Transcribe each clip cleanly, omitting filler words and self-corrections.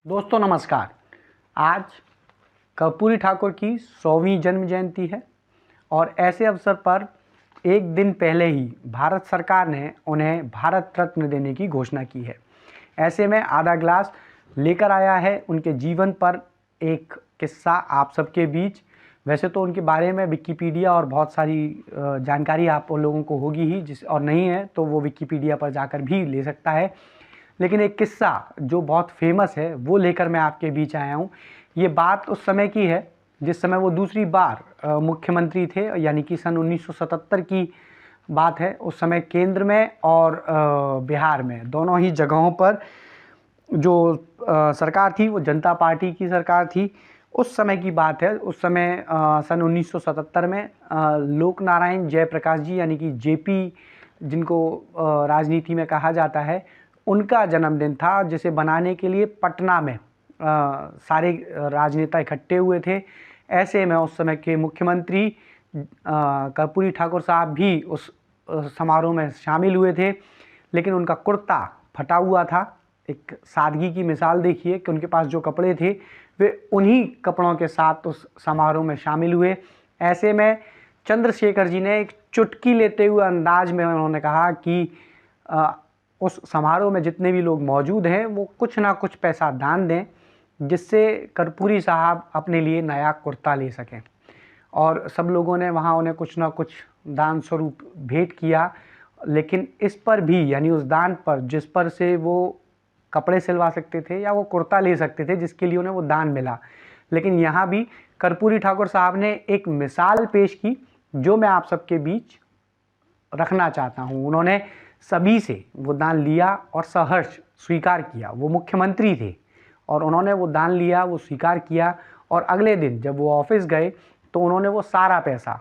दोस्तों नमस्कार। आज कर्पूरी ठाकुर की 100वीं जन्म जयंती है और ऐसे अवसर पर एक दिन पहले ही भारत सरकार ने उन्हें भारत रत्न देने की घोषणा की है। ऐसे में आधा ग्लास लेकर आया है उनके जीवन पर एक किस्सा आप सबके बीच। वैसे तो उनके बारे में विकिपीडिया और बहुत सारी जानकारी आप लोगों को होगी ही, जिस और नहीं है तो वो विकिपीडिया पर जाकर भी ले सकता है, लेकिन एक किस्सा जो बहुत फेमस है वो लेकर मैं आपके बीच आया हूँ। ये बात उस समय की है जिस समय वो दूसरी बार मुख्यमंत्री थे, यानी कि सन 1977 की बात है। उस समय केंद्र में और बिहार में दोनों ही जगहों पर जो सरकार थी वो जनता पार्टी की सरकार थी। उस समय की बात है। उस समय सन 1977 में लोक नारायण जयप्रकाश जी, यानी कि जेपी जिनको राजनीति में कहा जाता है, उनका जन्मदिन था, जिसे बनाने के लिए पटना में सारे राजनेता इकट्ठे हुए थे। ऐसे में उस समय के मुख्यमंत्री कर्पूरी ठाकुर साहब भी उस समारोह में शामिल हुए थे, लेकिन उनका कुर्ता फटा हुआ था। एक सादगी की मिसाल देखिए कि उनके पास जो कपड़े थे वे उन्हीं कपड़ों के साथ उस समारोह में शामिल हुए। ऐसे में चंद्रशेखर जी ने एक चुटकी लेते हुए अंदाज में उन्होंने कहा कि उस समारोह में जितने भी लोग मौजूद हैं वो कुछ ना कुछ पैसा दान दें, जिससे कर्पूरी साहब अपने लिए नया कुर्ता ले सकें। और सब लोगों ने वहाँ उन्हें कुछ ना कुछ दान स्वरूप भेंट किया, लेकिन इस पर भी, यानी उस दान पर जिस पर से वो कपड़े सिलवा सकते थे या वो कुर्ता ले सकते थे जिसके लिए उन्हें वो दान मिला, लेकिन यहाँ भी कर्पूरी ठाकुर साहब ने एक मिसाल पेश की जो मैं आप सबके बीच रखना चाहता हूँ। उन्होंने सभी से वो दान लिया और सहर्ष स्वीकार किया। वो मुख्यमंत्री थे और उन्होंने वो दान लिया, वो स्वीकार किया, और अगले दिन जब वो ऑफिस गए तो उन्होंने वो सारा पैसा,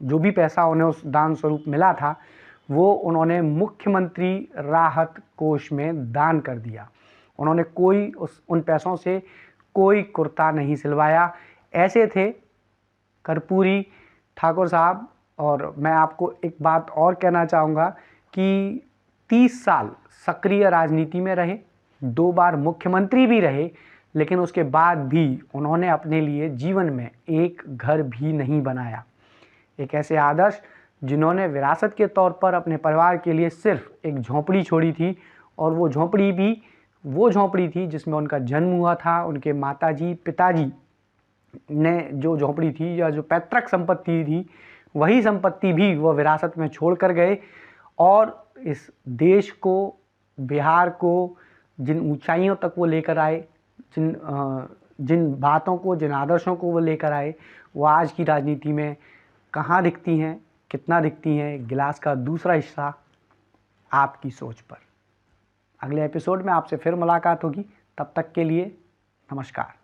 जो भी पैसा उन्हें उस दान स्वरूप मिला था, वो उन्होंने मुख्यमंत्री राहत कोष में दान कर दिया। उन्होंने उन पैसों से कोई कुर्ता नहीं सिलवाया। ऐसे थे कर्पूरी ठाकुर साहब। और मैं आपको एक बात और कहना चाहूँगा कि 30 साल सक्रिय राजनीति में रहे, 2 बार मुख्यमंत्री भी रहे, लेकिन उसके बाद भी उन्होंने अपने लिए जीवन में एक घर भी नहीं बनाया। एक ऐसे आदर्श जिन्होंने विरासत के तौर पर अपने परिवार के लिए सिर्फ एक झोंपड़ी छोड़ी थी, और वो झोंपड़ी भी वो झोंपड़ी थी जिसमें उनका जन्म हुआ था। उनके माताजी पिताजी ने जो झोंपड़ी थी या जो पैतृक संपत्ति थी, वही संपत्ति भी वो विरासत में छोड़ कर गए। और इस देश को, बिहार को जिन ऊंचाइयों तक वो लेकर आए, जिन बातों को, जिन आदर्शों को वो लेकर आए, वो आज की राजनीति में कहाँ दिखती हैं, कितना दिखती हैं। गिलास का दूसरा हिस्सा आपकी सोच पर। अगले एपिसोड में आपसे फिर मुलाकात होगी। तब तक के लिए नमस्कार।